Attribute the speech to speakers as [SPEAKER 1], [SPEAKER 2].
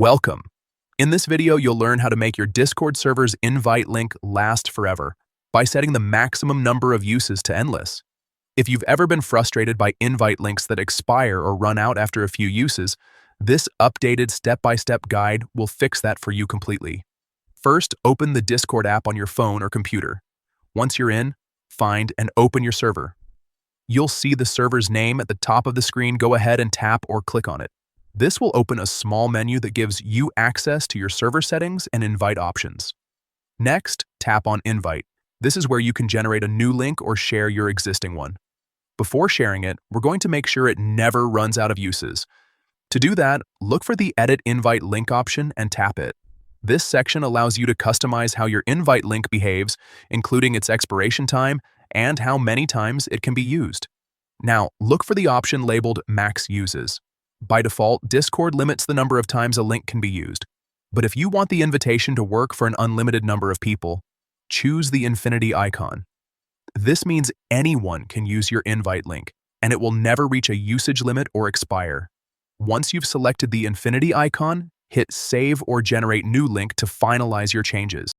[SPEAKER 1] Welcome. In this video, you'll learn how to make your Discord server's invite link last forever by setting the maximum number of uses to endless. If you've ever been frustrated by invite links that expire or run out after a few uses, this updated step-by-step guide will fix that for you completely. First, open the Discord app on your phone or computer. Once you're in, find and open your server. You'll see the server's name at the top of the screen. Go ahead and tap or click on it. This will open a small menu that gives you access to your server settings and invite options. Next, tap on Invite. This is where you can generate a new link or share your existing one. Before sharing it, we're going to make sure it never runs out of uses. To do that, look for the Edit Invite Link option and tap it. This section allows you to customize how your invite link behaves, including its expiration time and how many times it can be used. Now, look for the option labeled Max Uses. By default, Discord limits the number of times a link can be used. But if you want the invitation to work for an unlimited number of people, choose the infinity icon. This means anyone can use your invite link, and it will never reach a usage limit or expire. Once you've selected the infinity icon, hit Save or Generate New Link to finalize your changes.